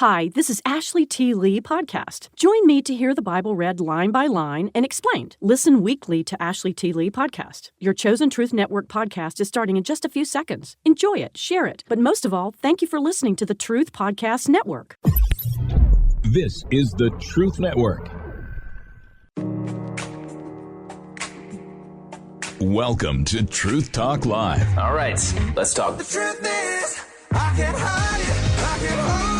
Hi, this is Ashley T. Lee Podcast. Join me to hear the Bible read line by line and explained. Listen weekly to Ashley T. Lee Podcast. Your Chosen Truth Network podcast is starting in just a few seconds. Enjoy it, share it, but most of all, thank you for listening to the Truth Podcast Network. This is the Truth Network. Welcome to Truth Talk Live. All right, let's talk. The truth is, I can't hide it, I can't hold it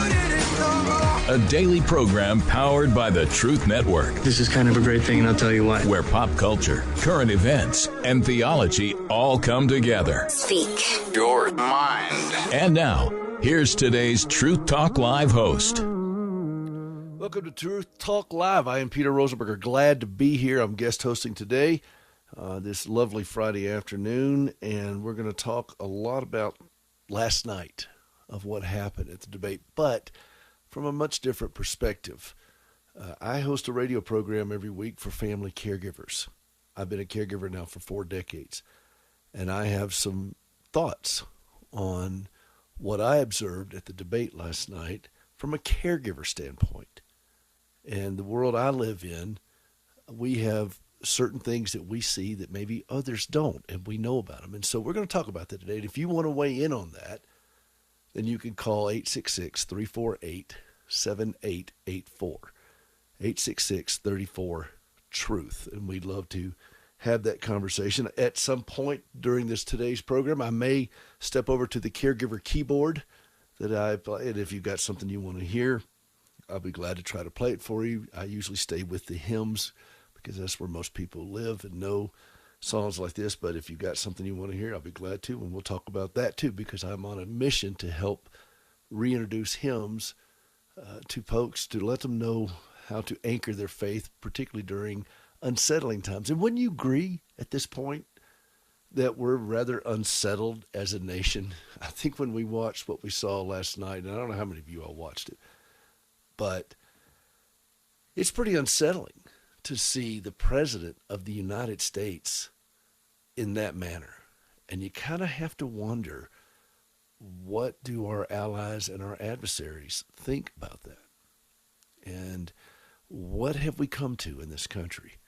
no more. A daily program powered by the Truth Network. This is kind of a great thing, and I'll tell you why. Where pop culture, current events, and theology all come together. Speak Your mind. And now, here's today's Truth Talk Live host. Welcome to Truth Talk Live. I am Peter Rosenburge. Glad to be here. I'm guest hosting today this lovely Friday afternoon, and we're going to talk a lot about last night of what happened at the debate, but from a much different perspective. I host a radio program every week for family caregivers. I've been a caregiver now for 4 decades, and I have some thoughts on what I observed at the debate last night from a caregiver standpoint. And the world I live in, we have certain things that we see that maybe others don't, and we know about them. And so we're going to talk about that today. And if you want to weigh in on that, then you can call 866-348-7884, 866-34-TRUTH. And we'd love to have that conversation. At some point during today's program, I may step over to the caregiver keyboard that I play. And if you've got something you want to hear, I'll be glad to try to play it for you. I usually stay with the hymns because that's where most people live and know songs like this. But if you've got something you want to hear, I'll be glad to, and we'll talk about that too, because I'm on a mission to help reintroduce hymns to folks, to let them know how to anchor their faith, particularly during unsettling times. And wouldn't you agree at this point that we're rather unsettled as a nation? I think when we watched what we saw last night, and I don't know how many of you all watched it, but it's pretty unsettling to see the President of the United States in that manner. And you kind of have to wonder, what do our allies and our adversaries think about that? And what have we come to in this country?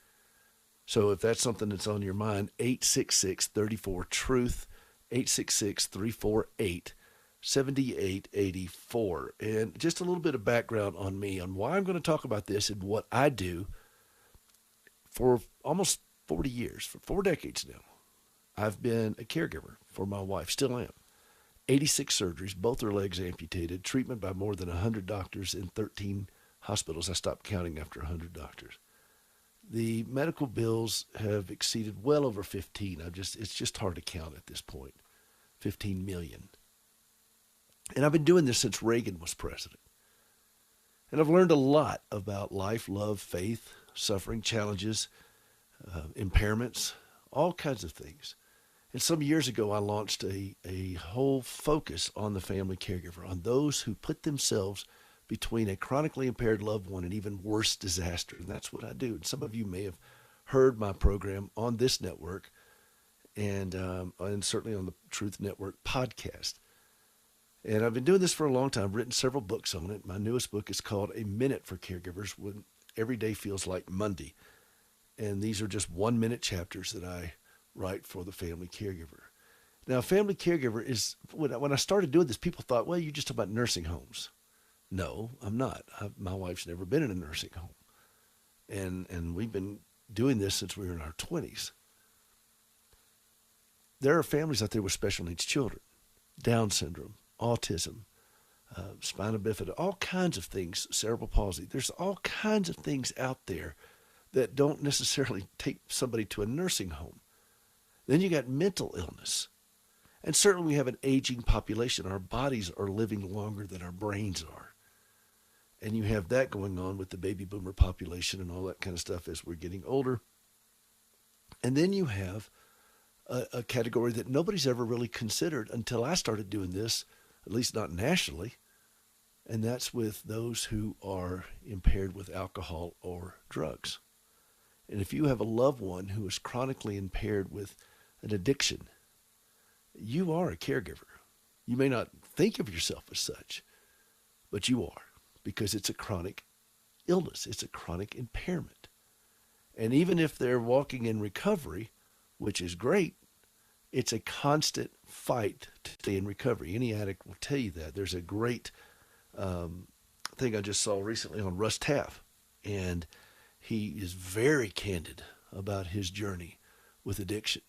So if that's something that's on your mind, 866-34-TRUTH, 866-348-7884. And just a little bit of background on me, on why I'm going to talk about this and what I do. For almost 40 years, for 4 decades now, I've been a caregiver for my wife, still am. 86 surgeries, both her legs amputated, treatment by more than 100 doctors in 13 hospitals. I stopped counting after 100 doctors. The medical bills have exceeded well over 15. It's just hard to count at this point. 15 million. And I've been doing this since Reagan was president. And I've learned a lot about life, love, faith, suffering, challenges, impairments, all kinds of things. And some years ago, I launched a whole focus on the family caregiver, on those who put themselves between a chronically impaired loved one and even worse disaster. And that's what I do. And some of you may have heard my program on this network and certainly on the Truth Network podcast. And I've been doing this for a long time. I've written several books on it. My newest book is called A Minute for Caregivers, When Every Day Feels Like Monday. And these are just 1-minute chapters that I write for the family caregiver. Now, family caregiver is, when I started doing this, people thought, well, you're just talking about nursing homes. No, I'm not. My wife's never been in a nursing home. And we've been doing this since we were in our 20s. There are families out there with special needs children, Down syndrome, autism, spina bifida, all kinds of things, cerebral palsy. There's all kinds of things out there that don't necessarily take somebody to a nursing home. Then you got mental illness. And certainly we have an aging population. Our bodies are living longer than our brains are. And you have that going on with the baby boomer population and all that kind of stuff as we're getting older. And then you have a category that nobody's ever really considered until I started doing this, at least not nationally, and that's with those who are impaired with alcohol or drugs. And if you have a loved one who is chronically impaired with an addiction, you are a caregiver. You may not think of yourself as such, but you are. because it's a chronic illness. It's a chronic impairment. And even if they're walking in recovery, which is great, it's a constant fight to stay in recovery. Any addict will tell you that. There's a great thing I just saw recently on Russ Taff, and he is very candid about his journey with addiction.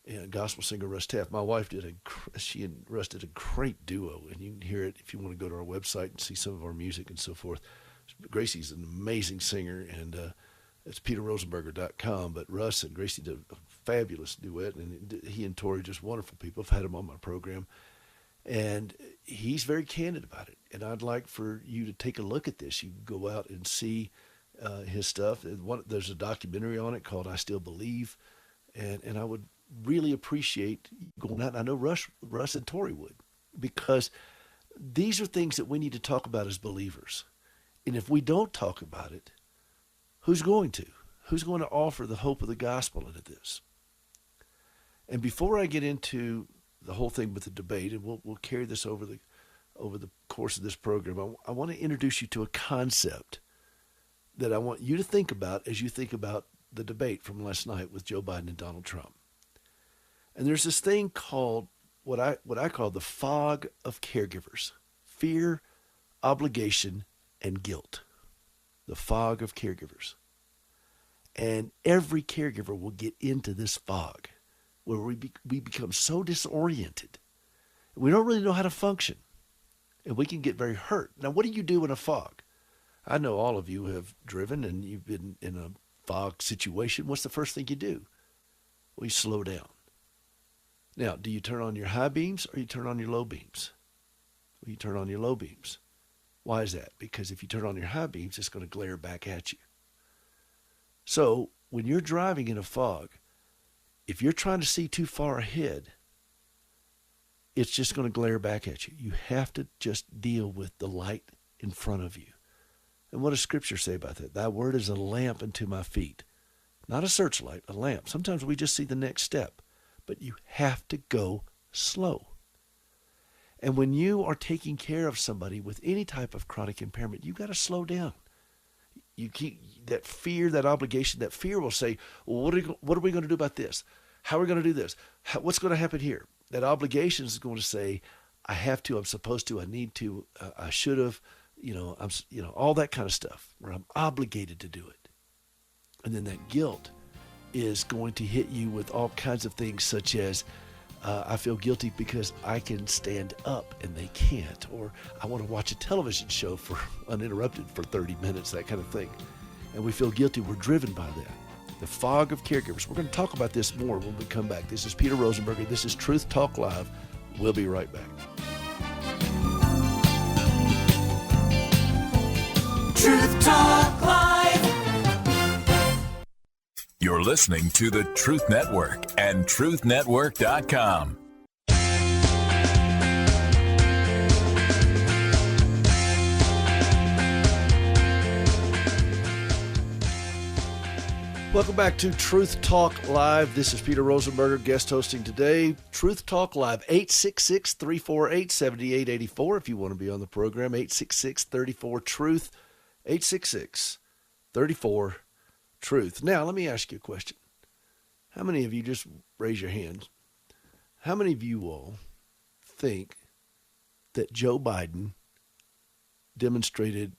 And gospel singer Russ Taff, my wife she and Russ did a great duo, and you can hear it if you want to go to our website and see some of our music and so forth. Gracie's an amazing singer, and it's peterrosenberger.com, but Russ and Gracie did a fabulous duet, and he and Tori are just wonderful people. I've had him on my program, and he's very candid about it, and I'd like for you to take a look at this. You can go out and see his stuff. There's a documentary on it called I Still Believe, and I would really appreciate going out. And I know Russ and Tori would, because these are things that we need to talk about as believers. And if we don't talk about it, who's going to? Who's going to offer the hope of the gospel into this? And before I get into the whole thing with the debate, and we'll carry this over the course of this program, I want to introduce you to a concept that I want you to think about as you think about the debate from last night with Joe Biden and Donald Trump. And there's this thing called what I call the fog of caregivers: fear, obligation, and guilt. The fog of caregivers. And every caregiver will get into this fog where we become so disoriented. We don't really know how to function. And we can get very hurt. Now, what do you do in a fog? I know all of you have driven and you've been in a fog situation. What's the first thing you do? Well, you slow down. Now, do you turn on your high beams or you turn on your low beams? Well, you turn on your low beams. Why is that? Because if you turn on your high beams, it's going to glare back at you. So when you're driving in a fog, if you're trying to see too far ahead, it's just going to glare back at you. You have to just deal with the light in front of you. And what does Scripture say about that? Thy word is a lamp unto my feet. Not a searchlight, a lamp. Sometimes we just see the next step, but you have to go slow. And when you are taking care of somebody with any type of chronic impairment, you've got to slow down. You keep that fear, that obligation, that fear will say, well, what are we going to do about this? How are we going to do this? What's going to happen here? That obligation is going to say, I have to, I'm supposed to, I need to, I should have, all that kind of stuff where I'm obligated to do it. And then that guilt is going to hit you with all kinds of things such as, I feel guilty because I can stand up and they can't, or I want to watch a television show for uninterrupted for 30 minutes, that kind of thing. And we feel guilty. We're driven by that. The fog of caregivers. We're going to talk about this more when we come back. This is Peter Rosenberg. This is Truth Talk Live. We'll be right back. Truth Talk Live. You're listening to the Truth Network and truthnetwork.com. Welcome back to Truth Talk Live. This is Peter Rosenberger, guest hosting today. Truth Talk Live, 866-348-7884. If you want to be on the program, 866-34-TRUTH, 866-34-TRUTH. Now, let me ask you a question. How many of you, just raise your hands, how many of you all think that Joe Biden demonstrated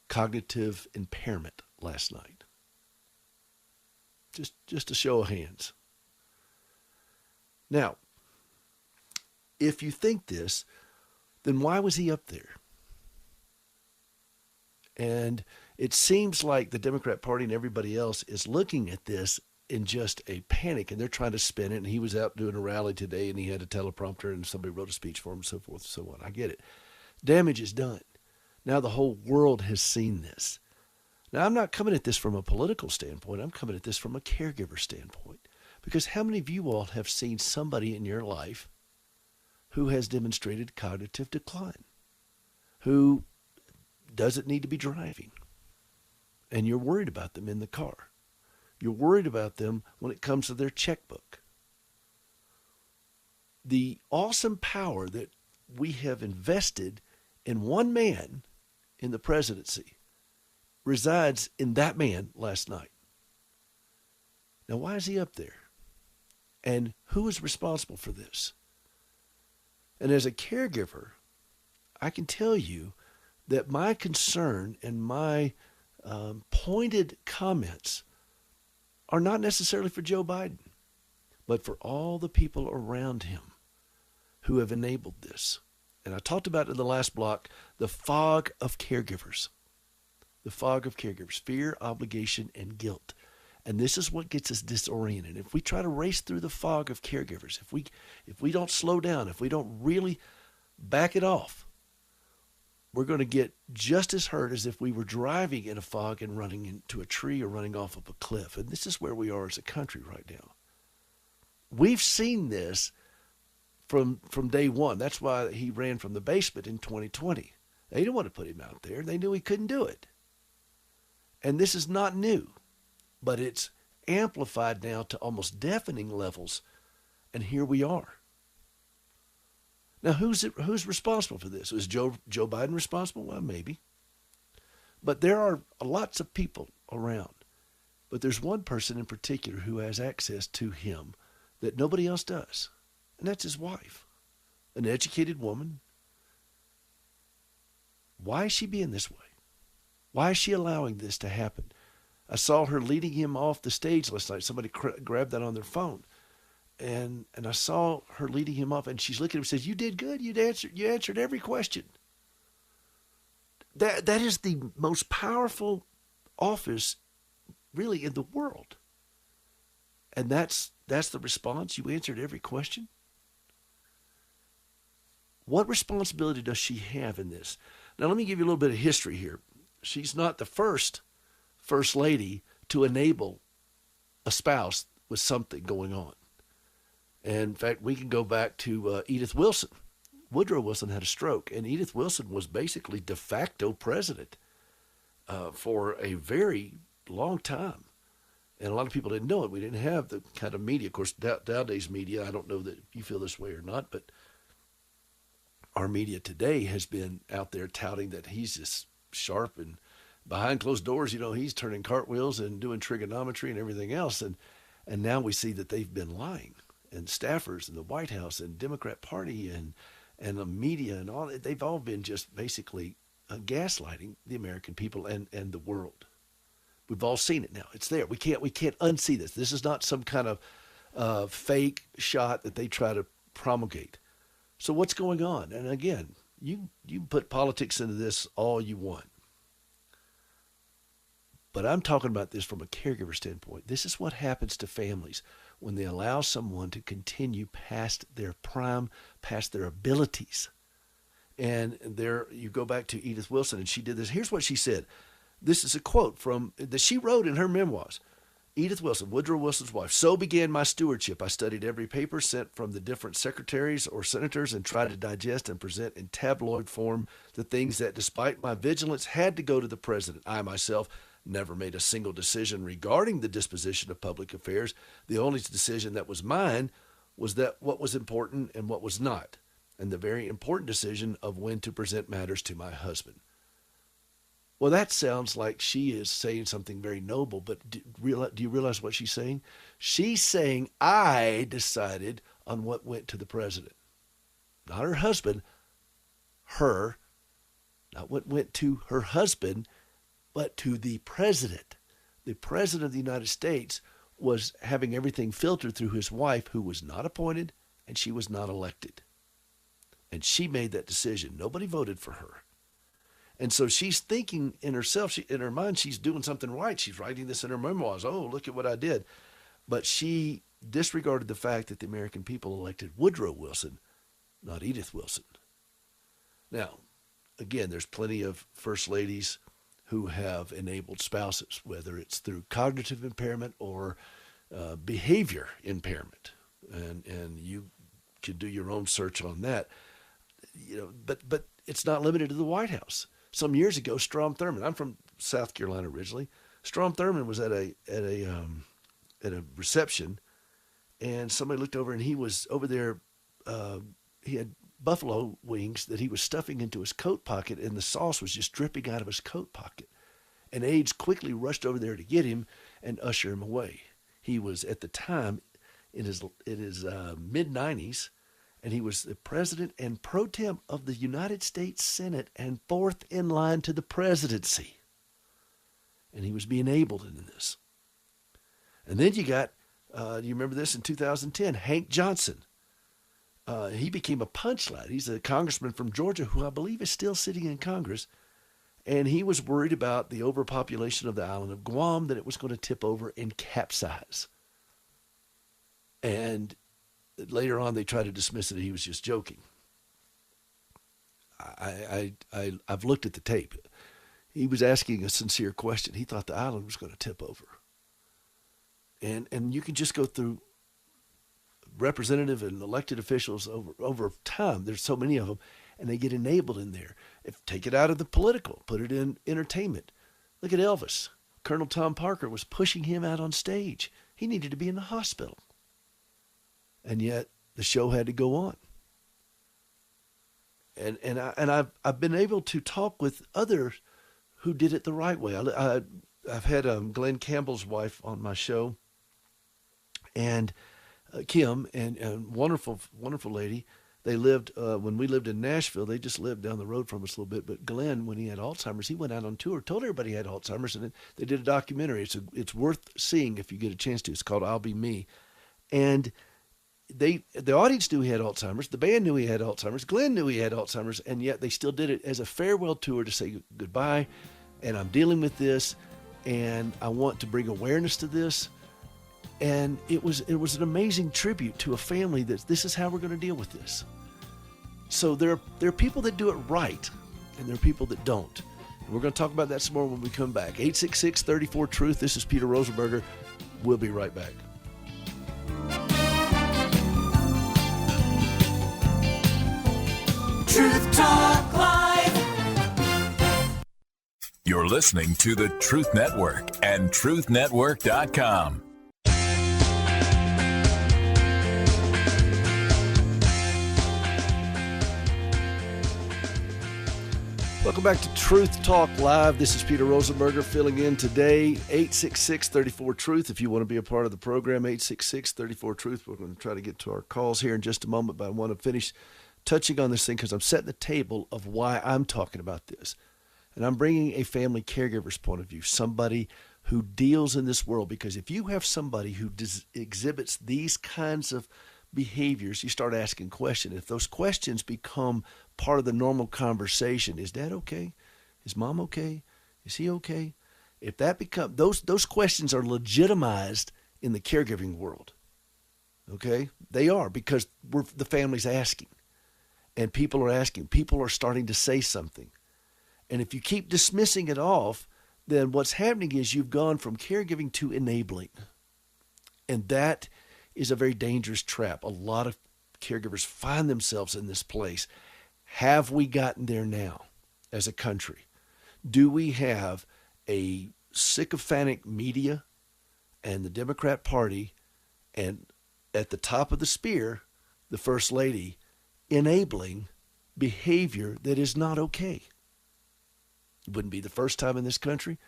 cognitive impairment last night? Just a show of hands. Now, if you think this, then why was he up there? And it seems like the Democrat Party and everybody else is looking at this in just a panic, and they're trying to spin it. And he was out doing a rally today, and he had a teleprompter, and somebody wrote a speech for him, and so forth and so on. I get it. Damage is done. Now the whole world has seen this. Now, I'm not coming at this from a political standpoint. I'm coming at this from a caregiver standpoint. Because how many of you all have seen somebody in your life who has demonstrated cognitive decline, who doesn't need to be driving, and you're worried about them in the car? You're worried about them when it comes to their checkbook. The awesome power that we have invested in one man in the presidency resides in that man last night. Now, why is he up there? And who is responsible for this? And as a caregiver, I can tell you that my concern and my pointed comments are not necessarily for Joe Biden, but for all the people around him who have enabled this. And I talked about in the last block, the fog of caregivers. The fog of caregivers, fear, obligation, and guilt. And this is what gets us disoriented. If we try to race through the fog of caregivers, if we don't slow down, if we don't really back it off, we're going to get just as hurt as if we were driving in a fog and running into a tree or running off of a cliff. And this is where we are as a country right now. We've seen this from day one. That's why he ran from the basement in 2020. They didn't want to put him out there. They knew he couldn't do it. And this is not new, but it's amplified now to almost deafening levels. And here we are. Now, who's responsible for this? Is Joe Biden responsible? Well, maybe. But there are lots of people around. But there's one person in particular who has access to him that nobody else does. And that's his wife, an educated woman. Why is she being this way? Why is she allowing this to happen? I saw her leading him off the stage last night. Somebody grabbed that on their phone. And I saw her leading him off, and she's looking at him and says, "You did good. You answered every question." That is the most powerful office really in the world. And that's the response. You answered every question. What responsibility does she have in this? Now, let me give you a little bit of history here. She's not the first lady to enable a spouse with something going on. And in fact, we can go back to Edith Wilson. Woodrow Wilson had a stroke, and Edith Wilson was basically de facto president for a very long time. And a lot of people didn't know it. We didn't have the kind of media. Of course, nowadays media, I don't know that you feel this way or not, but our media today has been out there touting that he's just sharp and behind closed doors, he's turning cartwheels and doing trigonometry and everything else. And now we see that they've been lying. And staffers in the White House and Democrat Party and the media and all, they've all been just basically gaslighting the American people and the world. We've all seen it now. It's there. We can't unsee this. This is not some kind of fake shot that they try to promulgate. So what's going on? And again, you put politics into this all you want. But I'm talking about this from a caregiver standpoint. This is what happens to families when they allow someone to continue past their prime, past their abilities. And there you go back to Edith Wilson, and she did this. Here's what she said. This is a quote that she wrote in her memoirs. Edith Wilson, Woodrow Wilson's wife. "So began my stewardship. I studied every paper sent from the different secretaries or senators and tried to digest and present in tabloid form the things that, despite my vigilance, had to go to the president. I myself never made a single decision regarding the disposition of public affairs. The only decision that was mine was that what was important and what was not, and the very important decision of when to present matters to my husband." Well, that sounds like she is saying something very noble, but do you realize what she's saying? She's saying, I decided on what went to the president. Not her husband, her, not what went to her husband, but to the president. The president of the United States was having everything filtered through his wife, who was not appointed and she was not elected. And she made that decision. Nobody voted for her. And so she's thinking in herself, in her mind, she's doing something right. She's writing this in her memoirs. Oh, look at what I did. But she disregarded the fact that the American people elected Woodrow Wilson, not Edith Wilson. Now, again, there's plenty of first ladies who have enabled spouses, whether it's through cognitive impairment or behavior impairment. And you can do your own search on that. But it's not limited to the White House. Some years ago, Strom Thurmond, I'm from South Carolina originally. Strom Thurmond was at a reception, and somebody looked over, and he was over there. He had buffalo wings that he was stuffing into his coat pocket, and the sauce was just dripping out of his coat pocket. And aides quickly rushed over there to get him and usher him away. He was, at the time, in his mid-90s, and he was the president and pro tem of the United States Senate and fourth in line to the presidency. And he was being abled in this. And then you got, you remember this in 2010, Hank Johnson. He became a punchline. He's a congressman from Georgia who I believe is still sitting in Congress. And he was worried about the overpopulation of the island of Guam, that it was going to tip over and capsize. And later on, they tried to dismiss it. He was just joking. I've looked at the tape. He was asking a sincere question. He thought the island was going to tip over. And you can just go through representative and elected officials over time. There's so many of them, and they get enabled in there. Take it out of the political, put it in entertainment. Look at Elvis. Colonel Tom Parker was pushing him out on stage. He needed to be in the hospital. And yet the show had to go on. And I've been able to talk with others who did it the right way. I've had Glenn Campbell's wife on my show, and Kim, and wonderful lady. They lived, when we lived in Nashville, they just lived down the road from us a little bit. But Glenn, when he had Alzheimer's, he went out on tour, told everybody he had Alzheimer's, and then they did a documentary. It's worth seeing if you get a chance to. It's called I'll Be Me. And the audience knew he had Alzheimer's. The band knew he had Alzheimer's. Glenn knew he had Alzheimer's, and yet they still did it as a farewell tour to say goodbye, and I'm dealing with this, and I want to bring awareness to this. And it was an amazing tribute to a family that this is how we're going to deal with this. So there are people that do it right, and there are people that don't. And we're going to talk about that some more when we come back. 866-34-TRUTH. This is Peter Rosenberger. We'll be right back. Truth Talk Live. You're listening to the Truth Network and truthnetwork.com. Welcome back to Truth Talk Live. This is Peter Rosenberger filling in today. 866-34-TRUTH. If you want to be a part of the program, 866-34-TRUTH. We're going to try to get to our calls here in just a moment, but I want to finish touching on this thing because I'm setting the table of why I'm talking about this. And I'm bringing a family caregiver's point of view, somebody who deals in this world. Because if you have somebody who exhibits these kinds of behaviors, you start asking questions. If those questions become part of the normal conversation, is Dad okay? Is Mom okay? Is he okay? If that becomes, those questions are legitimized in the caregiving world. Okay? They are, because the family's asking. And people are asking. People are starting to say something. And if you keep dismissing it off, then what's happening is you've gone from caregiving to enabling. And that is a very dangerous trap. A lot of caregivers find themselves in this place. Have we gotten there now as a country? Do we have a sycophantic media and the Democrat Party, and at the top of the spear, the First Lady, enabling behavior that is not okay? It wouldn't be the first time in this country.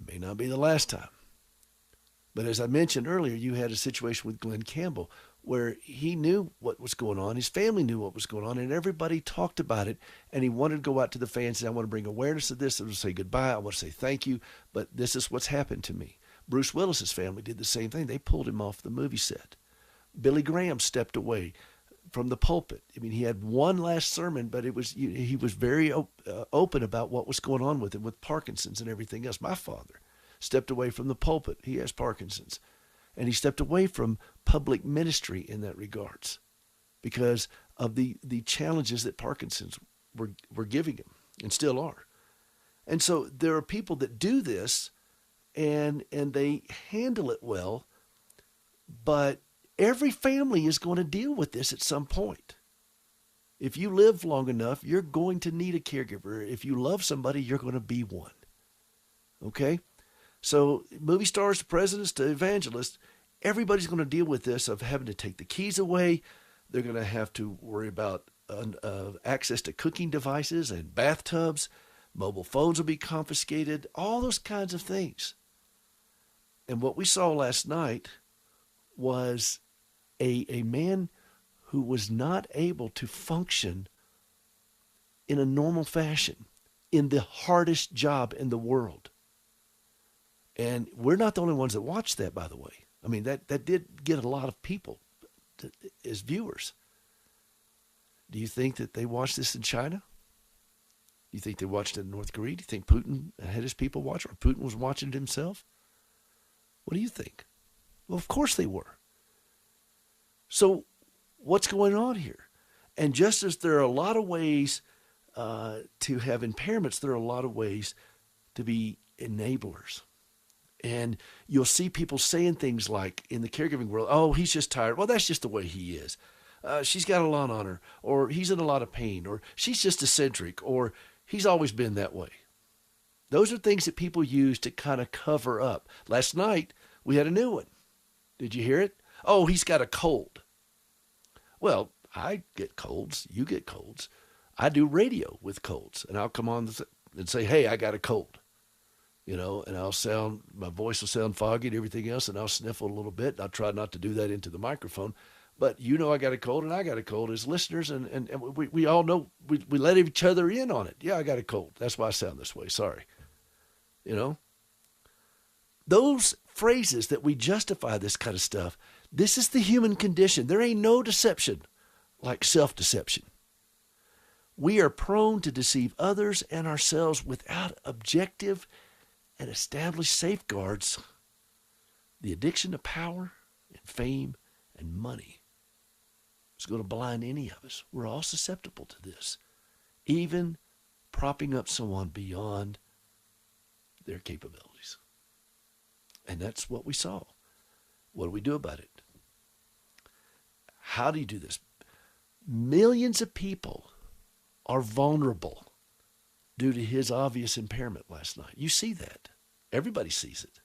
May not be the last time. But as I mentioned earlier, you had a situation with Glenn Campbell where he knew what was going on. His family knew what was going on, and everybody talked about it. And he wanted to go out to the fans and say, I want to bring awareness to this. I want to say goodbye. I want to say thank you. But this is what's happened to me. Bruce Willis's family did the same thing. They pulled him off the movie set. Billy Graham stepped away from the pulpit. I mean, he had one last sermon, but he was very open about what was going on with him, with Parkinson's and everything else. My father stepped away from the pulpit. He has Parkinson's. And he stepped away from public ministry in that regards because of the challenges that Parkinson's were giving him and still are. And so there are people that do this and they handle it well, but every family is going to deal with this at some point. If you live long enough, you're going to need a caregiver. If you love somebody, you're going to be one. Okay? So movie stars to presidents to evangelists, everybody's going to deal with this of having to take the keys away. They're going to have to worry about access to cooking devices and bathtubs. Mobile phones will be confiscated, all those kinds of things. And what we saw last night was a man who was not able to function in a normal fashion in the hardest job in the world. And we're not the only ones that watched that, by the way. I mean, that did get a lot of people as viewers. Do you think that they watched this in China? Do you think they watched it in North Korea? Do you think Putin had his people watch, or Putin was watching it himself? What do you think? Well, of course they were. So what's going on here? And just as there are a lot of ways to have impairments, there are a lot of ways to be enablers. And you'll see people saying things like in the caregiving world, oh, he's just tired. Well, that's just the way he is. She's got a lot on her, or he's in a lot of pain, or she's just eccentric, or he's always been that way. Those are things that people use to kind of cover up. Last night, we had a new one. Did you hear it? Oh, he's got a cold. Well, I get colds. You get colds. I do radio with colds, and I'll come on and say, hey, I got a cold. You know, and my voice will sound foggy and everything else, and I'll sniffle a little bit. I'll try not to do that into the microphone. But you know I got a cold, and I got a cold as listeners, and we all know, we let each other in on it. Yeah, I got a cold. That's why I sound this way. Sorry. You know? Those phrases that we justify this kind of stuff, this is the human condition. There ain't no deception like self-deception. We are prone to deceive others and ourselves without objective and established safeguards. The addiction to power and fame and money is going to blind any of us. We're all susceptible to this, even propping up someone beyond their capabilities. And that's what we saw. What do we do about it? How do you do this? Millions of people are vulnerable due to his obvious impairment last night. You see that. Everybody sees it.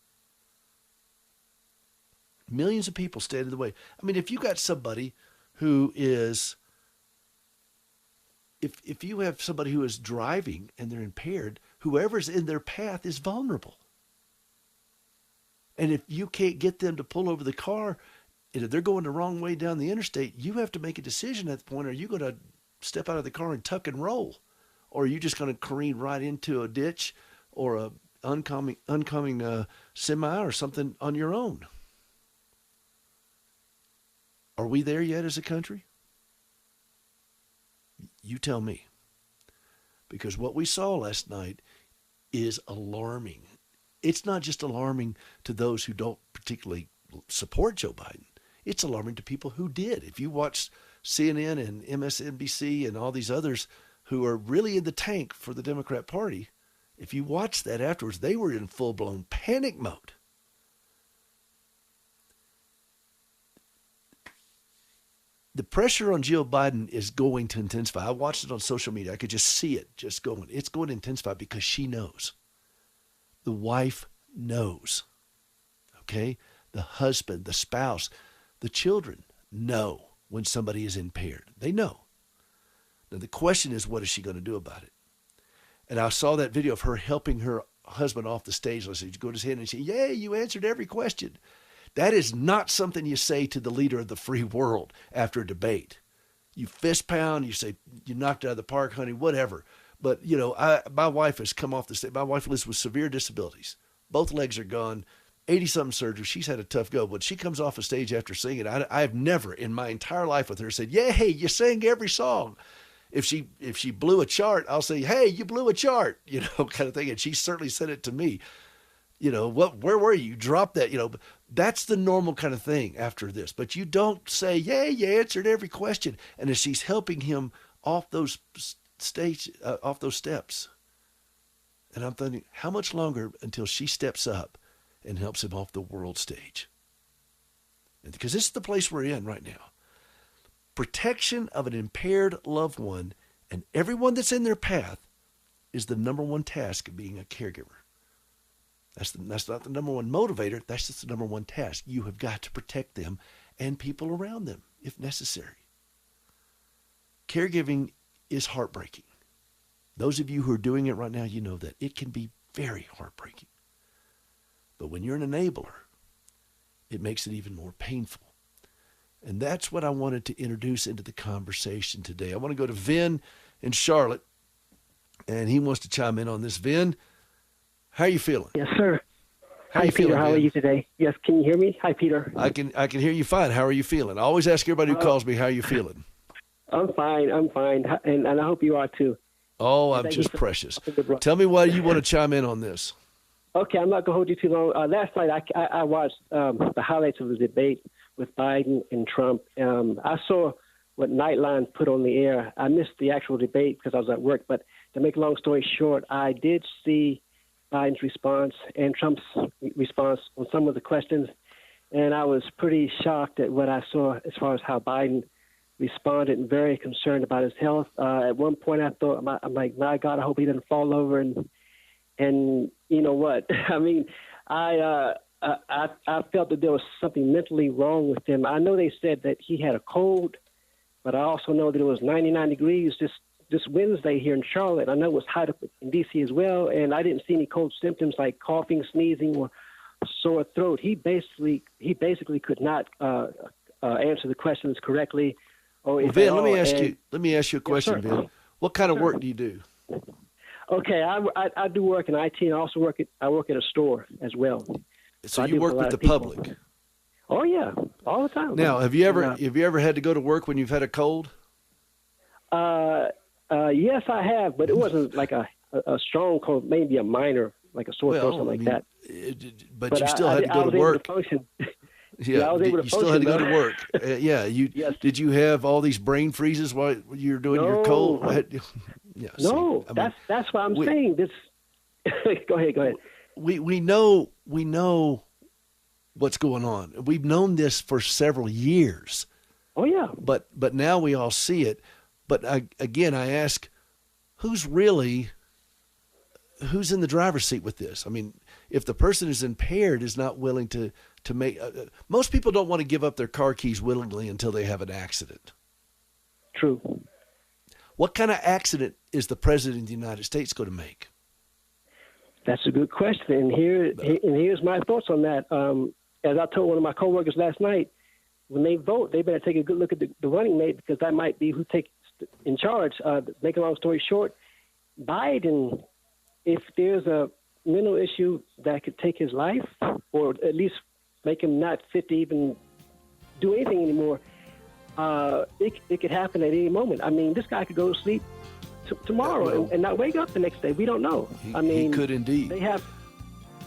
Millions of people stand in the way. I mean, if you got somebody who is, if you have somebody who is driving and they're impaired, whoever's in their path is vulnerable. And if you can't get them to pull over the car, and if they're going the wrong way down the interstate, you have to make a decision at the point. Are you going to step out of the car and tuck and roll? Or are you just going to careen right into a ditch or a oncoming semi or something on your own? Are we there yet as a country? You tell me. Because what we saw last night is alarming. It's not just alarming to those who don't particularly support Joe Biden. It's alarming to people who did. If you watch CNN and MSNBC and all these others who are really in the tank for the Democrat Party, if you watch that afterwards, they were in full-blown panic mode. The pressure on Joe Biden is going to intensify. I watched it on social media. I could just see it just going. It's going to intensify because she knows. The wife knows. Okay? The husband, the spouse, the children know when somebody is impaired. They know. Now the question is, what is she going to do about it? And I saw that video of her helping her husband off the stage. I said, you go to his hand and say, yay, you answered every question. That is not something you say to the leader of the free world after a debate. You fist pound, you say, you knocked it out of the park, honey, whatever. But, you know, my wife has come off the stage. My wife lives with severe disabilities. Both legs are gone, 80-something surgery. She's had a tough go. When she comes off a stage after singing, I've never in my entire life with her said, yay, you sang every song. If she blew a chart, I'll say, hey, you blew a chart, you know, kind of thing. And she certainly said it to me. You know, where were you? You dropped that, you know. That's the normal kind of thing after this. But you don't say, yeah, you answered every question. And as she's helping him off those steps, and I'm thinking, how much longer until she steps up and helps him off the world stage? Because this is the place we're in right now. Protection of an impaired loved one and everyone that's in their path is the number one task of being a caregiver. That's not the number one motivator. That's just the number one task. You have got to protect them and people around them if necessary. caregiving is heartbreaking. Those of you who are doing it right now, you know that it can be very heartbreaking. But when you're an enabler, it makes it even more painful. And that's what I wanted to introduce into the conversation today. I want to go to Vin in Charlotte, and he wants to chime in on this. Vin, how are you feeling? Yes, sir. How Hi, you Peter. feeling, How Vin? are you today? Yes, can you hear me? Hi, Peter. I can hear you fine. How are you feeling? I always ask everybody who calls me, how are you feeling? I'm fine. And I hope you are too. Oh, I'm Thank you just for- precious. Tell me why you want to chime in on this. Okay, I'm not going to hold you too long. Last night, I watched the highlights of the debate with Biden and Trump. I saw what Nightline put on the air. I missed the actual debate because I was at work. But to make a long story short, I did see Biden's response and Trump's response on some of the questions. And I was pretty shocked at what I saw as far as how Biden responded and very concerned about his health. At one point, I thought, I'm like, my God, I hope he doesn't fall over. And you know what? I mean, I felt that there was something mentally wrong with him. I know they said that he had a cold, but I also know that it was 99 degrees this Wednesday here in Charlotte. I know it was hot up in D.C. as well, and I didn't see any cold symptoms like coughing, sneezing, or sore throat. He basically could not answer the questions correctly. Or Well, if Vin, at let me all. ask And- you. Let me ask you a question, sir. Vin. What kind of Sure. work do you do? Okay, I do work in IT, and I also work at a store as well. So I you deal work a with lot the of people. public. Oh yeah, all the time. Now, have you And, ever had to go to work when you've had a cold? yes, I have, but it wasn't like a strong cold, maybe a minor, like a sore throat, something like that. But you still had to I go was to work. Able to function. Yeah, I was able to you still had to go function, to though. work. Yeah, you Yes. did. You have all these brain freezes while you're doing your No. cold. Yeah, No, see, I mean, that's why I'm we- saying this. Go ahead. we know what's going on. We've known this for several years. Oh yeah. But now we all see it. But I ask, who's in the driver's seat with this? I mean, if the person is impaired, is not willing to make. Most people don't want to give up their car keys willingly until they have an accident. True. What kind of accident is the president of the United States going to make? That's a good question, and here's my thoughts on that. As I told one of my coworkers last night, when they vote, they better take a good look at the running mate, because that might be who takes in charge. Make a long story short, Biden, if there's a mental issue that could take his life, or at least make him not fit to even do anything anymore, it could happen at any moment. I mean, this guy could go to sleep tomorrow and not wake up the next day. We don't know. He could indeed. They have.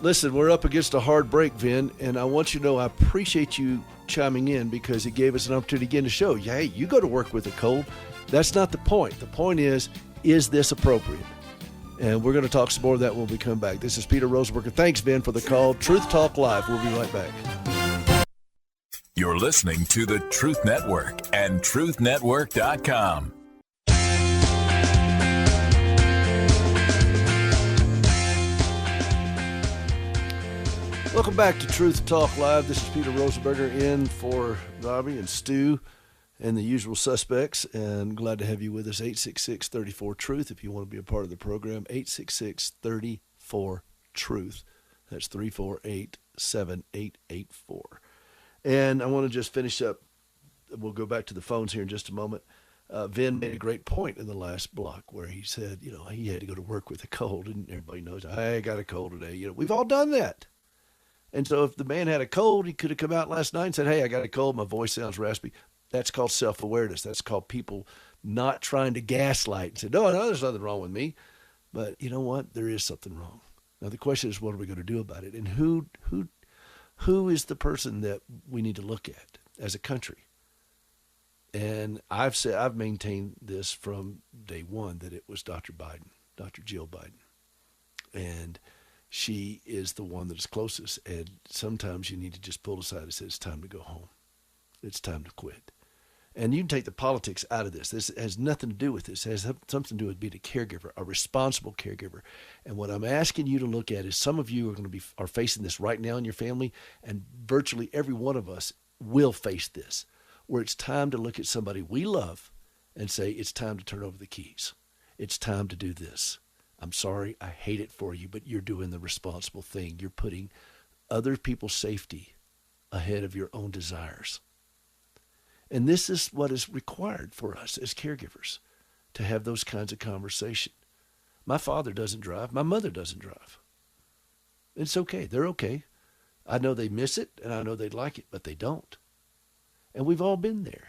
Listen, we're up against a hard break, Vin, and I want you to know I appreciate you chiming in, because it gave us an opportunity again to show, hey, you go to work with a cold. That's not the point. The point is this appropriate? And we're going to talk some more of that when we come back. This is Peter Rosenberg. Thanks, Vin, for the call. Truth Talk Live. We'll be right back. You're listening to the Truth Network and truthnetwork.com. Welcome back to Truth Talk Live. This is Peter Rosenberger in for Robbie and Stu and the usual suspects, and glad to have you with us. 866-34-TRUTH if you want to be a part of the program. 866-34-TRUTH. That's 348-7884. And I want to just finish up. We'll go back to the phones here in just a moment. Vin made a great point in the last block where he said, he had to go to work with a cold, and everybody knows, I got a cold today. We've all done that. And so if the man had a cold, he could have come out last night and said, hey, I got a cold, my voice sounds raspy. That's called self-awareness. That's called people not trying to gaslight and say, no, there's nothing wrong with me. But you know what? There is something wrong. Now the question is, what are we going to do about it? And who is the person that we need to look at as a country? And I've maintained this from day one, that it was Dr. Biden, Dr. Jill Biden. And she is the one that is closest. And sometimes you need to just pull aside and say, it's time to go home. It's time to quit. And you can take the politics out of this. This has nothing to do with this. It has something to do with being a caregiver, a responsible caregiver. And what I'm asking you to look at is, some of you are facing this right now in your family, and virtually every one of us will face this, where it's time to look at somebody we love and say, it's time to turn over the keys. It's time to do this. I'm sorry, I hate it for you, but you're doing the responsible thing. You're putting other people's safety ahead of your own desires. And this is what is required for us as caregivers, to have those kinds of conversations. My father doesn't drive. My mother doesn't drive. It's okay. They're okay. I know they miss it, and I know they'd like it, but they don't. And we've all been there.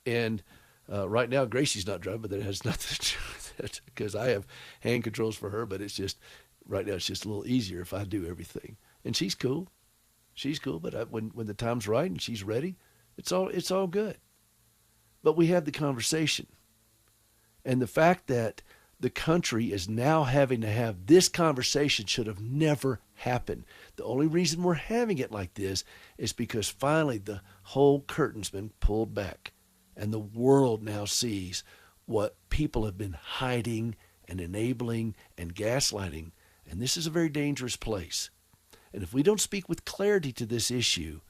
And right now, Gracie's not driving, but that has nothing to do with it, because I have hand controls for her, but it's just, right now, it's just a little easier if I do everything. And she's cool. She's cool, but when the time's right and she's ready, it's all good. But we have the conversation. And the fact that the country is now having to have this conversation should have never happened. The only reason we're having it like this is because finally the whole curtain's been pulled back, and the world now sees what people have been hiding and enabling and gaslighting. And this is a very dangerous place. And if we don't speak with clarity to this issue,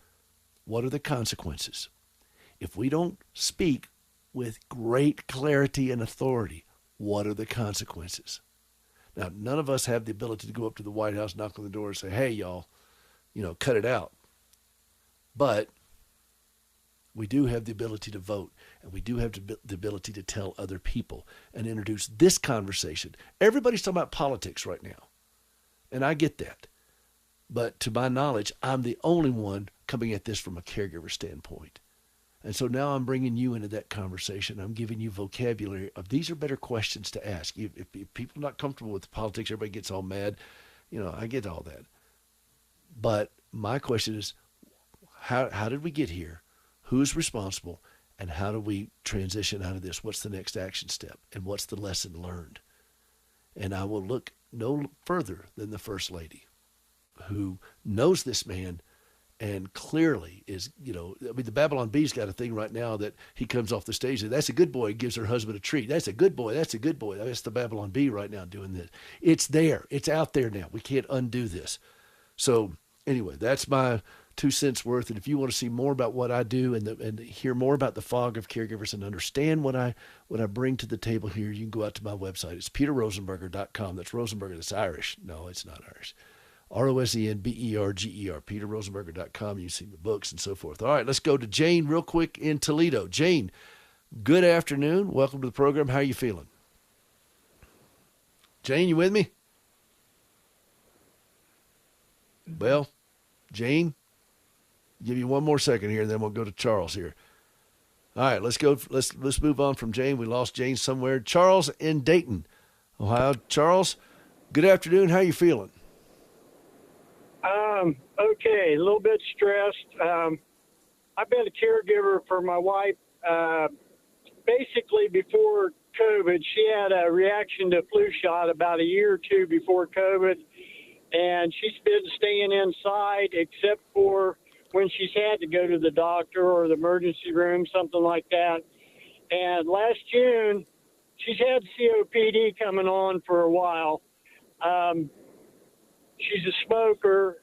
what are the consequences? If we don't speak with great clarity and authority, what are the consequences? Now, none of us have the ability to go up to the White House, knock on the door, and say, hey, y'all, cut it out. But we do have the ability to vote, and we do have the ability to tell other people and introduce this conversation. Everybody's talking about politics right now, and I get that. But to my knowledge, I'm the only one coming at this from a caregiver standpoint. And so now I'm bringing you into that conversation. I'm giving you vocabulary of these are better questions to ask. If people are not comfortable with politics, everybody gets all mad. I get all that. But my question is, how did we get here? Who's responsible? And how do we transition out of this? What's the next action step? And what's the lesson learned? And I will look no further than the First Lady, who knows this man and clearly is, the Babylon Bee's got a thing right now that he comes off the stage and that's a good boy, he gives her husband a treat. That's a good boy. That's a good boy. That's the Babylon Bee right now doing this. It's there. It's out there now. We can't undo this. So anyway, that's my 2 cents worth. And if you want to see more about what I do and hear more about the fog of caregivers and understand what I bring to the table here, you can go out to my website. It's peterrosenberger.com. That's Rosenberger. That's Irish. No, it's not Irish. Rosenberger, peterrosenberger.com. You can see the books and so forth. All right, let's go to Jane real quick in Toledo. Jane, good afternoon. Welcome to the program. How are you feeling? Jane, you with me? Well, Jane, give you one more second here, and then we'll go to Charles here. All right, let's go. Let's move on from Jane. We lost Jane somewhere. Charles in Dayton, Ohio. Charles, good afternoon. How are you feeling? Okay, a little bit stressed. I've been a caregiver for my wife. Basically, before COVID, she had a reaction to a flu shot about a year or two before COVID, and she's been staying inside except for when she's had to go to the doctor or the emergency room, something like that. And last June, she's had COPD coming on for a while. She's a smoker.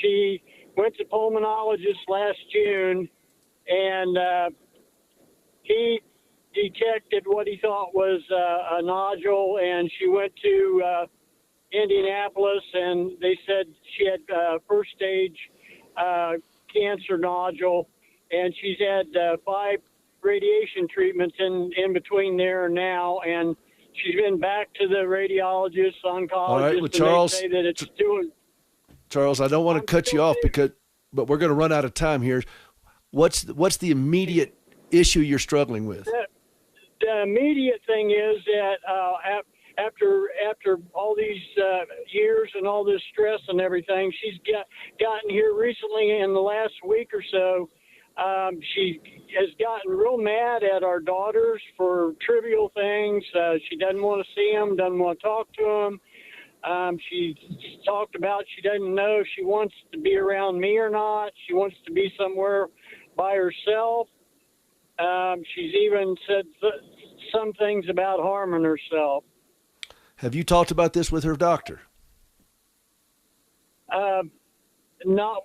She went to pulmonologist last June, and he detected what he thought was a nodule, and she went to Indianapolis, and they said she had first stage cancer nodule, and she's had 5 radiation treatments in between there and now, and she's been back to the radiologist, oncologist, all right, well, and Charles, they say that it's doing. Charles, I don't want to cut you off but we're going to run out of time here. What's the immediate issue you're struggling with? The immediate thing is that after all these years and all this stress and everything, she's gotten here recently in the last week or so. She has gotten real mad at our daughters for trivial things. She doesn't want to see them, doesn't want to talk to them. She talked about she doesn't know if she wants to be around me or not. She wants to be somewhere by herself. She's even said some things about harming herself. Have you talked about this with her doctor? Not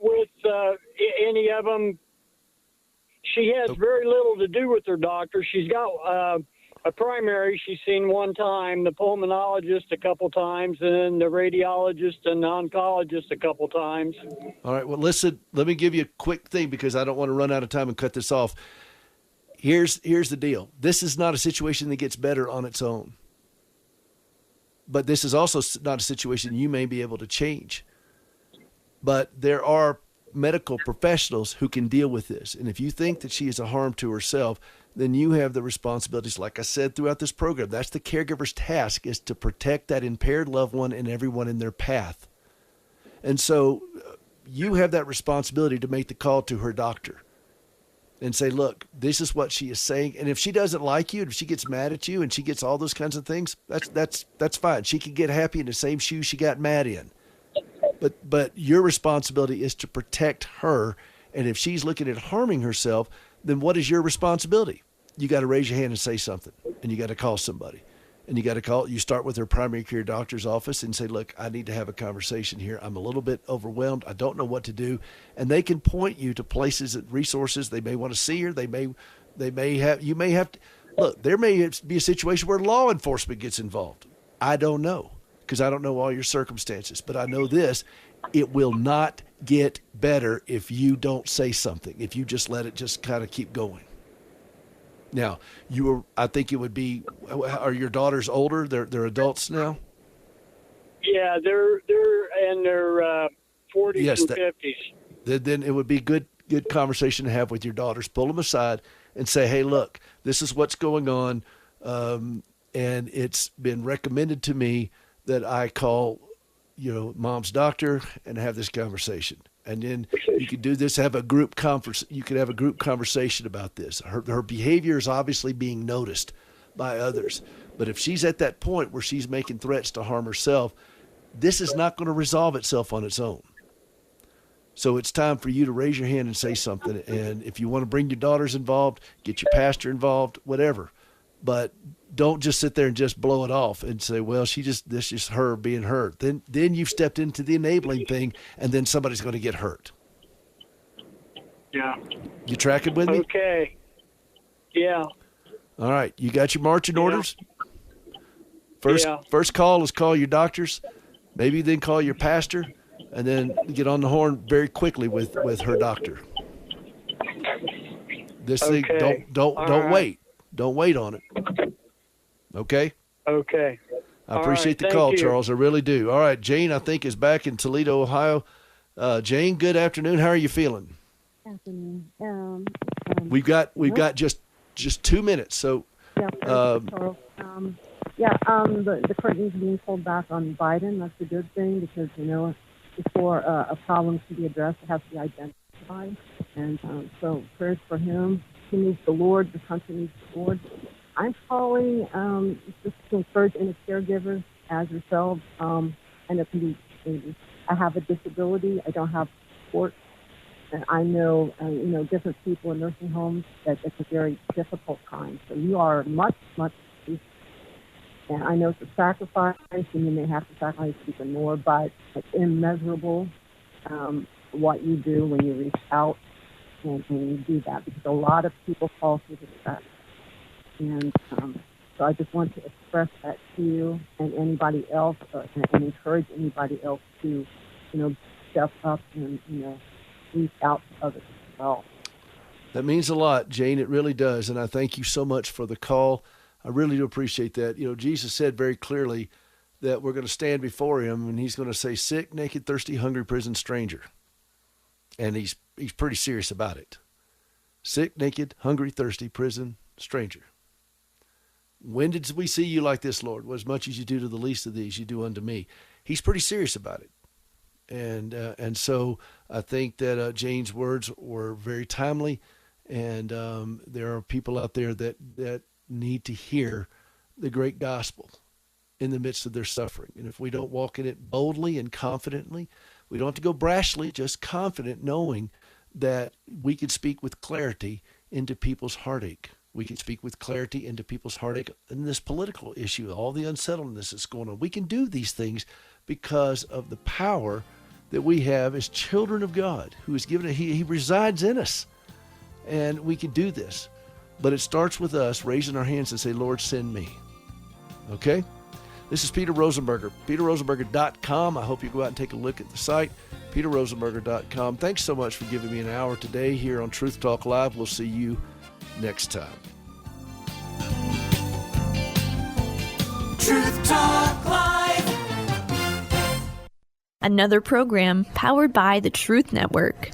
with any of them. She has very little to do with her doctor. She's got a primary she's seen one time, the pulmonologist a couple times, and the radiologist and the oncologist a couple times. All right. Well, listen, let me give you a quick thing because I don't want to run out of time and cut this off. Here's the deal. This is not a situation that gets better on its own. But this is also not a situation you may be able to change. But there are medical professionals who can deal with this. And if you think that she is a harm to herself, then you have the responsibilities. Like I said throughout this program, that's the caregiver's task, is to protect that impaired loved one and everyone in their path. And so you have that responsibility to make the call to her doctor and say, look, this is what she is saying. And if she doesn't like you, if she gets mad at you and she gets all those kinds of things, that's fine. She can get happy in the same shoes she got mad in. But your responsibility is to protect her. And if she's looking at harming herself, then what is your responsibility? You got to raise your hand and say something, and you got to call somebody. And you start with her primary care doctor's office and say, look, I need to have a conversation here. I'm a little bit overwhelmed. I don't know what to do. And they can point you to places and resources. They may want to see her. You may have to, look, there may be a situation where law enforcement gets involved. I don't know, because I don't know all your circumstances, but I know this: it will not get better if you don't say something, if you just let it just kind of keep going. Now, I think it would be, are your daughters older? They're adults now? Yeah, they're in their 40s and 50s. Then it would be good conversation to have with your daughters. Pull them aside and say, hey, look, this is what's going on, and it's been recommended to me that I call, mom's doctor and have this conversation. And then you could do this, have a group conference. You could have a group conversation about this. Her behavior is obviously being noticed by others. But if she's at that point where she's making threats to harm herself, this is not going to resolve itself on its own. So it's time for you to raise your hand and say something. And if you want to bring your daughters involved, get your pastor involved, whatever. But don't just sit there and just blow it off and say, well, this is her being hurt. Then you've stepped into the enabling thing, and then somebody's going to get hurt. Yeah. You tracking with me? Okay. Yeah. All right. You got your marching orders? First call is call your doctors, maybe then call your pastor, and then get on the horn very quickly with her doctor. This thing, don't wait. Don't wait on it. Okay? Okay. I appreciate the call, Charles. I really do. All right. Jane, I think, is back in Toledo, Ohio. Jane, good afternoon. How are you feeling? Afternoon. We've got just 2 minutes. So, Charles. The curtain's being pulled back on Biden. That's a good thing because, before a problem can be addressed, it has to be identified. And so prayers for him. He needs the Lord. The country needs the Lord. I'm calling just to encourage any caregivers as yourselves, and it can be, I have a disability. I don't have support. And I know, different people in nursing homes, that it's a very difficult time. So you are much, much, and I know it's a sacrifice, and you may have to sacrifice even more, but it's immeasurable what you do when you reach out and you do that, because a lot of people fall through the cracks. And so I just want to express that to you and anybody else, and encourage anybody else to, step up and, reach out to others as well. That means a lot, Jane. It really does. And I thank you so much for the call. I really do appreciate that. Jesus said very clearly that we're going to stand before him and he's going to say, sick, naked, thirsty, hungry, prison, stranger. And he's pretty serious about it. Sick, naked, hungry, thirsty, prison, stranger. When did we see you like this, Lord? Well, as much as you do to the least of these, you do unto me. He's pretty serious about it. And so I think that Jane's words were very timely, and there are people out there that need to hear the great gospel in the midst of their suffering. And if we don't walk in it boldly and confidently, we don't have to go brashly, just confident, knowing that we can speak with clarity into people's heartache. We can speak with clarity into people's heartache in this political issue, all the unsettledness that's going on. We can do these things because of the power that we have as children of God, who is given. He resides in us. And we can do this. But it starts with us raising our hands and say, Lord, send me. Okay? This is Peter Rosenberger, peterrosenberger.com. I hope you go out and take a look at the site, peterrosenberger.com. Thanks so much for giving me an hour today here on Truth Talk Live. We'll see you next time. Truth Talk Live. Another program powered by the Truth Network.